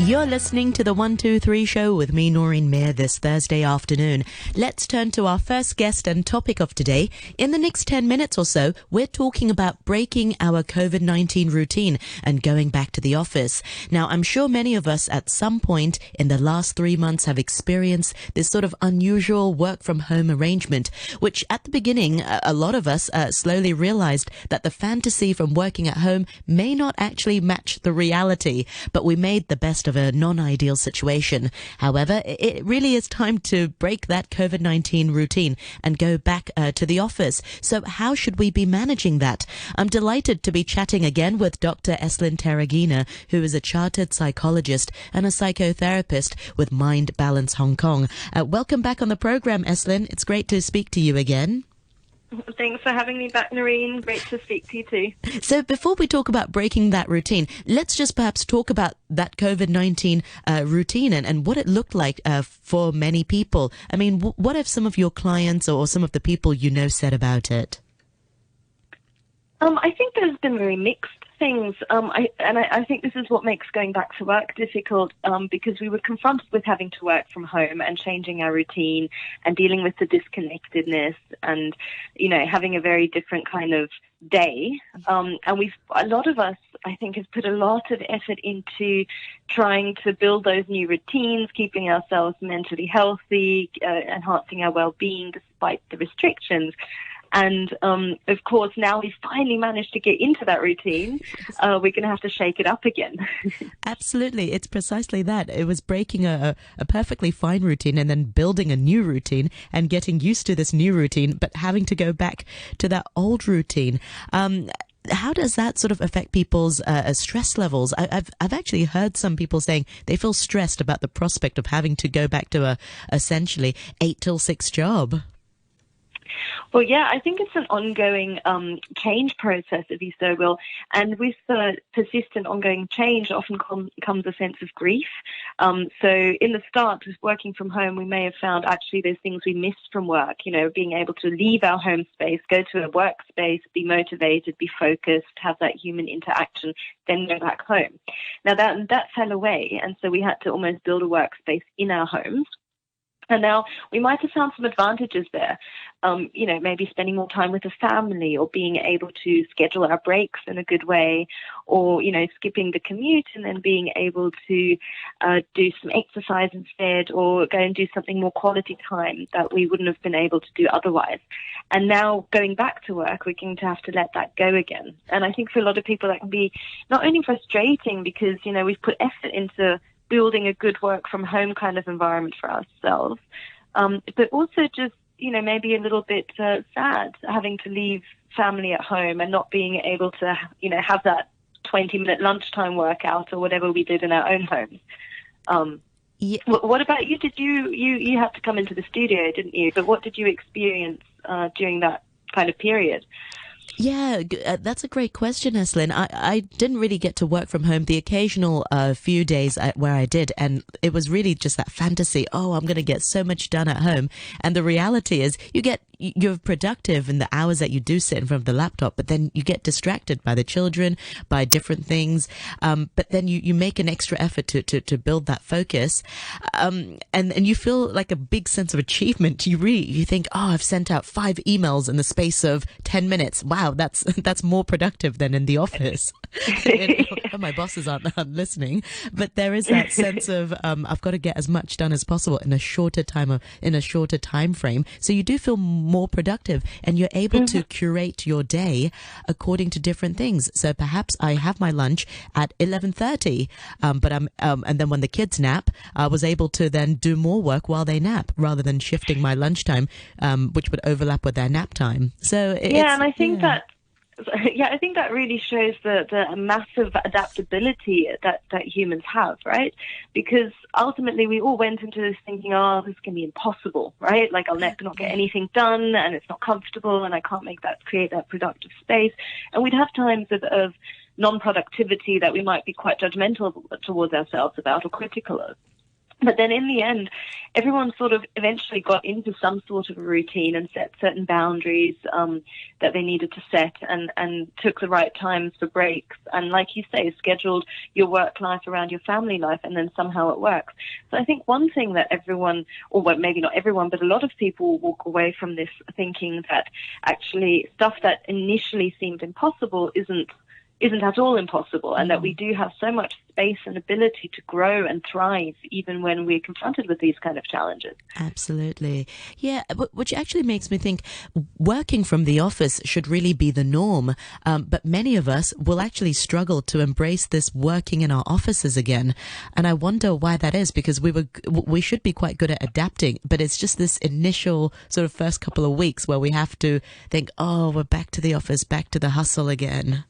You're listening to the 123 show with me, Noreen Mayer, this Thursday afternoon. Let's turn to our first guest and topic of today. In the next 10 minutes or so, we're talking about breaking our COVID-19 routine and going back to the office. Now, I'm sure many of us at some point in the last 3 months have experienced this sort of unusual work from home arrangement, which at the beginning, a lot of us slowly realized that the fantasy from working at home may not actually match the reality, but we made the best of a non-ideal situation. However, it really is time to break that COVID-19 routine and go back to the office. So how should we be managing that? I'm delighted to be chatting again with Dr. Eslyn Terragina, who is a chartered psychologist and a psychotherapist with Mind Balance Hong Kong. Welcome back on the program, Eslyn. It's great to speak to you again. Thanks for having me back, Noreen. Great to speak to you too. So before we talk about breaking that routine, let's just perhaps talk about that COVID-19 routine and what it looked like for many people. I mean, what have some of your clients or some of the people you know said about it? I think there's been very mixed things. I think this is what makes going back to work difficult, because we were confronted with having to work from home and changing our routine and dealing with the disconnectedness and, having a very different kind of day. And a lot of us, I think, has put a lot of effort into trying to build those new routines, keeping ourselves mentally healthy, enhancing our well-being despite the restrictions. And, of course, now we finally managed to get into that routine. We're going to have to shake it up again. Absolutely. It's precisely that. It was breaking a perfectly fine routine and then building a new routine and getting used to this new routine, but having to go back to that old routine. How does that sort of affect people's stress levels? I've actually heard some people saying they feel stressed about the prospect of having to go back to a essentially 8 till 6 job. Well, yeah, I think it's an ongoing change process, if you so will. And with persistent ongoing change often comes a sense of grief. So in the start, with working from home, we may have found actually there's things we missed from work, being able to leave our home space, go to a workspace, be motivated, be focused, have that human interaction, then go back home. Now that fell away. And so we had to almost build a workspace in our homes. And now we might have found some advantages there, maybe spending more time with the family or being able to schedule our breaks in a good way or, skipping the commute and then being able to do some exercise instead or go and do something more quality time that we wouldn't have been able to do otherwise. And now going back to work, we're going to have to let that go again. And I think for a lot of people that can be not only frustrating because, we've put effort into building a good work from home kind of environment for ourselves, but also just, maybe a little bit sad having to leave family at home and not being able to, have that 20-minute lunchtime workout or whatever we did in our own homes. Yeah. What about you? Did you had to come into the studio, didn't you? But what did you experience during that kind of period? Yeah, that's a great question, Eslyn. I didn't really get to work from home the occasional few days where I did, and it was really just that fantasy, I'm going to get so much done at home. And the reality is you're productive in the hours that you do sit in front of the laptop, but then you get distracted by the children, by different things. But then you make an extra effort to build that focus. And you feel like a big sense of achievement. You think, I've sent out 5 emails in the space of 10 minutes. Wow, that's more productive than in the office. My bosses aren't listening, but there is that sense of I've got to get as much done as possible in a shorter time frame. So you do feel more productive, and you're able to curate your day according to different things. So perhaps I have my lunch at 11:30, but and then when the kids nap, I was able to then do more work while they nap rather than shifting my lunchtime, which would overlap with their nap time. So and I think I think that really shows the massive adaptability that humans have, right? Because ultimately we all went into this thinking, this can be impossible, right? Like I'll not get anything done and it's not comfortable and I can't create that productive space. And we'd have times of non-productivity that we might be quite judgmental towards ourselves about or critical of. But then in the end, everyone sort of eventually got into some sort of a routine and set certain boundaries that they needed to set, and took the right times for breaks. And like you say, scheduled your work life around your family life, and then somehow it works. So I think one thing that everyone, or well, maybe not everyone, but a lot of people walk away from this thinking that actually stuff that initially seemed impossible isn't at all impossible, and that we do have so much space and ability to grow and thrive even when we're confronted with these kind of challenges. Absolutely. Yeah, which actually makes me think working from the office should really be the norm. But many of us will actually struggle to embrace this working in our offices again. And I wonder why that is, because we should be quite good at adapting, but it's just this initial sort of first couple of weeks where we have to think, oh, we're back to the office, back to the hustle again.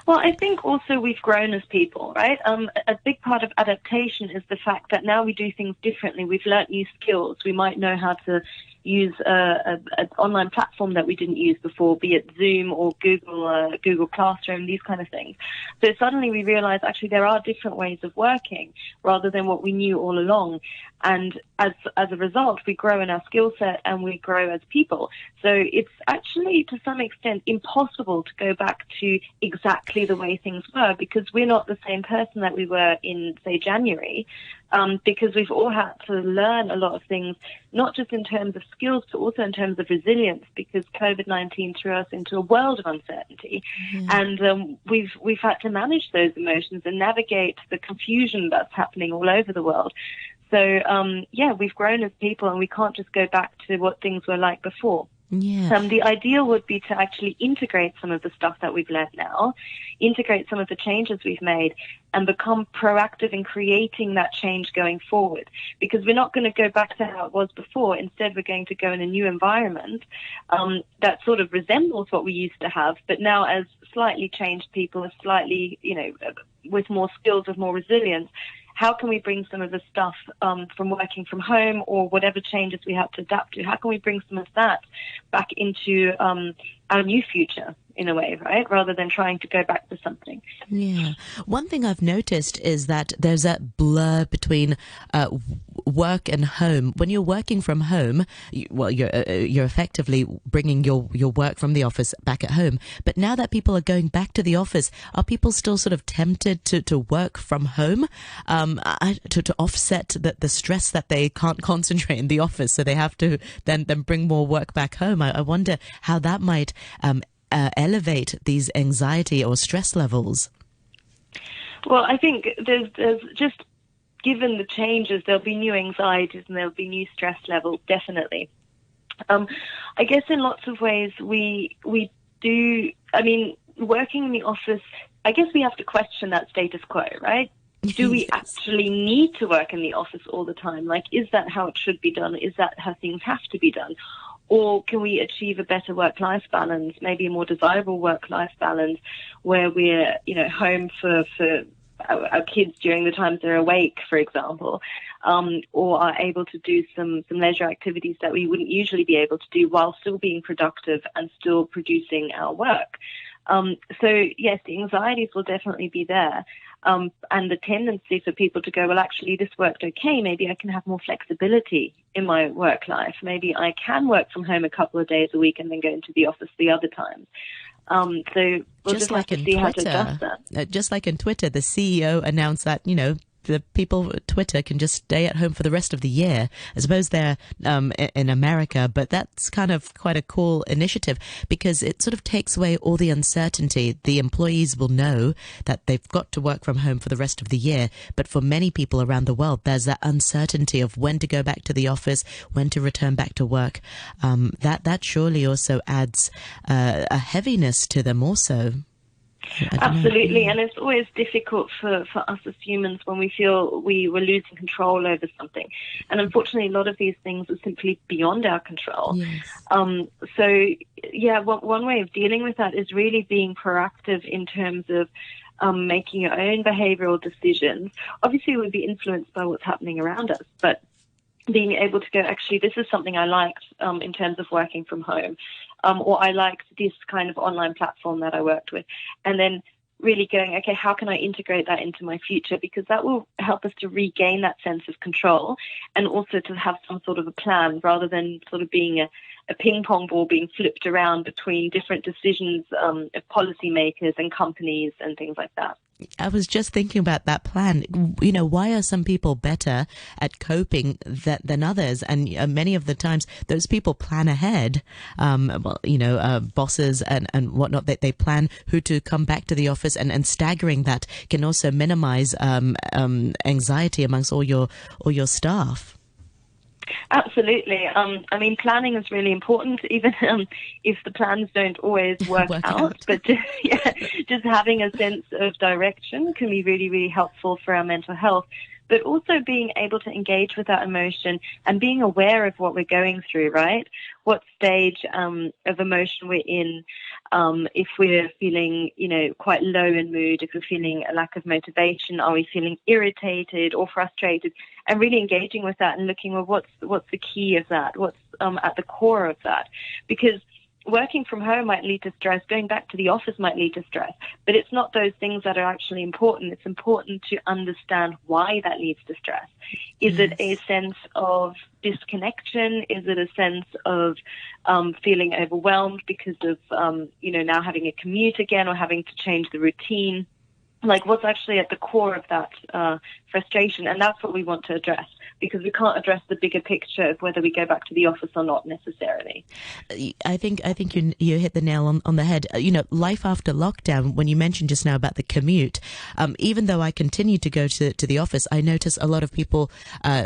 Well, I think also we've grown as people, right? A big part of adaptation is the fact that now we do things differently. We've learnt new skills. We might know how to use an online platform that we didn't use before, be it Zoom or Google Classroom, these kind of things. So suddenly we realize actually there are different ways of working rather than what we knew all along. And as a result, we grow in our skill set and we grow as people. So it's actually to some extent impossible to go back to exactly the way things were, because we're not the same person that we were in, say, January. Because we've all had to learn a lot of things, not just in terms of skills, but also in terms of resilience, because COVID-19 threw us into a world of uncertainty. And we've had to manage those emotions and navigate the confusion that's happening all over the world. So, we've grown as people, and we can't just go back to what things were like before. Yeah. The ideal would be to actually integrate some of the stuff that we've learned now, integrate some of the changes we've made, and become proactive in creating that change going forward. Because we're not going to go back to how it was before. Instead, we're going to go in a new environment that sort of resembles what we used to have, but now as slightly changed people, as slightly, with more skills, with more resilience. How can we bring some of the stuff from working from home or whatever changes we have to adapt to? How can we bring some of that back into our new future in a way, right? Rather than trying to go back to something. Yeah. One thing I've noticed is that there's that blur between work and home. When you're working from home, you're effectively bringing your work from the office back at home. But now that people are going back to the office, are people still sort of tempted to work from home to offset the stress that they can't concentrate in the office, so they have to then bring more work back home? I wonder how that might elevate these anxiety or stress levels. Well, I think there's just, given the changes, there'll be new anxieties and there'll be new stress levels, definitely. I guess in lots of ways we do, working in the office, I guess we have to question that status quo, right? Do we actually need to work in the office all the time? Like, is that how it should be done? Is that how things have to be done? Or can we achieve a better work-life balance, maybe a more desirable work-life balance, where we're, home for our kids during the times they're awake, for example, or are able to do some leisure activities that we wouldn't usually be able to do while still being productive and still producing our work. So, yes, the anxieties will definitely be there. And the tendency for people to go, well, actually, this worked okay. Maybe I can have more flexibility in my work life. Maybe I can work from home a couple of days a week and then go into the office the other times. So we'll just have to see how to adjust that. Just like in Twitter, the CEO announced that, the people at Twitter can just stay at home for the rest of the year. I suppose they're in America, but that's kind of quite a cool initiative because it sort of takes away all the uncertainty. The employees will know that they've got to work from home for the rest of the year. But for many people around the world, there's that uncertainty of when to go back to the office, when to return back to work. That surely also adds a heaviness to them also. Absolutely, and it's always difficult for us as humans when we feel we were losing control over something. And unfortunately, a lot of these things are simply beyond our control. Yes. One way of dealing with that is really being proactive in terms of making your own behavioral decisions. Obviously, we'll be influenced by what's happening around us, but being able to go, actually, this is something I liked in terms of working from home. Or I liked this kind of online platform that I worked with. And then really going, okay, how can I integrate that into my future? Because that will help us to regain that sense of control and also to have some sort of a plan rather than sort of being a ping pong ball being flipped around between different decisions of policymakers and companies and things like that. I was just thinking about that plan. You know, why are some people better at coping than others? And many of the times, those people plan ahead. Bosses and whatnot, they plan who to come back to the office, and staggering that can also minimize anxiety amongst all your staff. Absolutely. I mean, planning is really important, even if the plans don't always work out. But just having a sense of direction can be really, really helpful for our mental health. But also being able to engage with that emotion and being aware of what we're going through, right? What stage of emotion we're in, if we're feeling, quite low in mood, if we're feeling a lack of motivation, are we feeling irritated or frustrated? And really engaging with that and looking, well, what's the key of that? What's at the core of that? Because working from home might lead to stress. Going back to the office might lead to stress. But it's not those things that are actually important. It's important to understand why that leads to stress. Is it a sense of disconnection? Is it a sense of feeling overwhelmed because of, now having a commute again or having to change the routine? Like, what's actually at the core of that frustration? And that's what we want to address, because we can't address the bigger picture of whether we go back to the office or not necessarily. I think you hit the nail on the head. Life after lockdown, when you mentioned just now about the commute, even though I continued to go to the office, I noticed a lot of people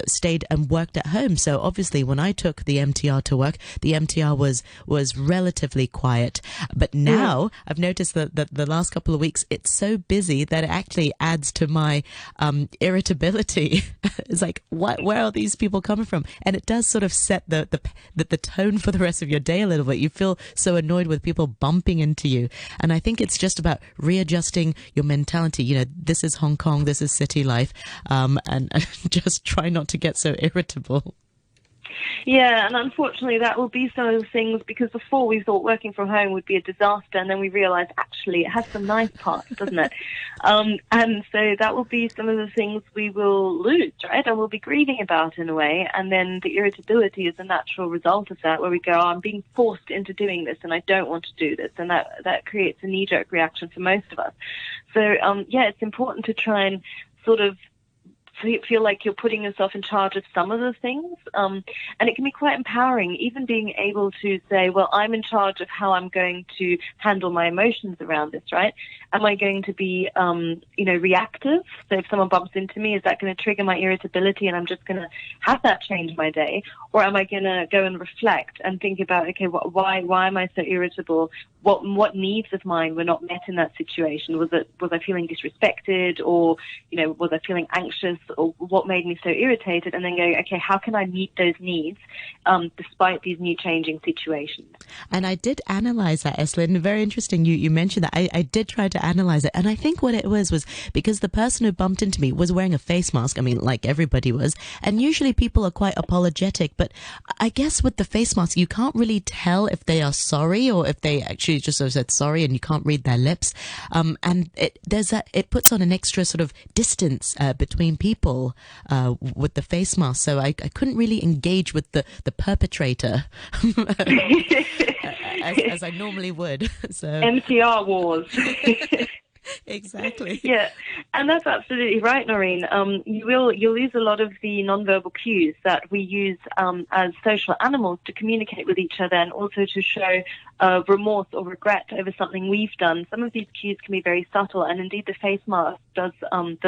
stayed and worked at home. So obviously when I took the MTR to work, the MTR was relatively quiet. But now I've noticed that the last couple of weeks, it's so busy that it actually adds to my irritability. It's like, where are these people coming from? And it does sort of set the tone for the rest of your day a little bit. You feel so annoyed with people bumping into you. And I think it's just about readjusting your mentality. This is Hong Kong, this is city life, and just try not to get so irritable. Yeah, and unfortunately that will be some of the things, because before we thought working from home would be a disaster, and then we realised actually it has some nice parts, doesn't it? And so that will be some of the things we will lose, right? And we'll be grieving about in a way, and then the irritability is a natural result of that, where we go, I'm being forced into doing this and I don't want to do this, and that creates a knee-jerk reaction for most of us. So it's important to try and sort of feel like you're putting yourself in charge of some of the things. And it can be quite empowering, even being able to say, well, I'm in charge of how I'm going to handle my emotions around this, right? Am I going to be, reactive? So if someone bumps into me, is that going to trigger my irritability and I'm just going to have that change my day? Or am I going to go and reflect and think about, okay, why am I so irritable? What needs of mine were not met in that situation? Was I feeling disrespected, or, was I feeling anxious, or what made me so irritated? And then going, okay, how can I meet those needs despite these new changing situations? And I did analyze that, Eslyn. Very interesting. You mentioned that. I did try to analyze it. And I think what it was because the person who bumped into me was wearing a face mask. I mean, like everybody was. And usually people are quite apologetic. But I guess with the face mask, you can't really tell if they are sorry or if they actually just sort of said sorry, and you can't read their lips. And it puts on an extra sort of distance between people with the face mask. So I couldn't really engage with the perpetrator as I normally would. So MTR wars. Exactly. Yeah, and that's absolutely right, Noreen. You'll lose a lot of the nonverbal cues that we use as social animals to communicate with each other, and also to show remorse or regret over something we've done. Some of these cues can be very subtle, and indeed the face mask does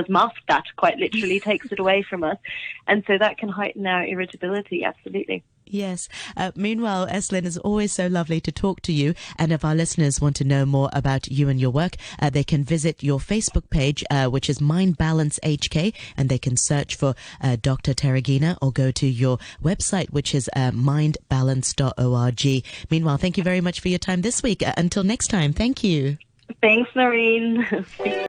mask that, quite literally, takes it away from us, and so that can heighten our irritability. Absolutely. Yes. Meanwhile, Eslyn, it's always so lovely to talk to you. And if our listeners want to know more about you and your work, they can visit your Facebook page, which is Mind Balance HK, and they can search for Dr. Terragina, or go to your website, which is mindbalance.org. Meanwhile, thank you very much for your time this week. Until next time, thank you. Thanks, Noreen.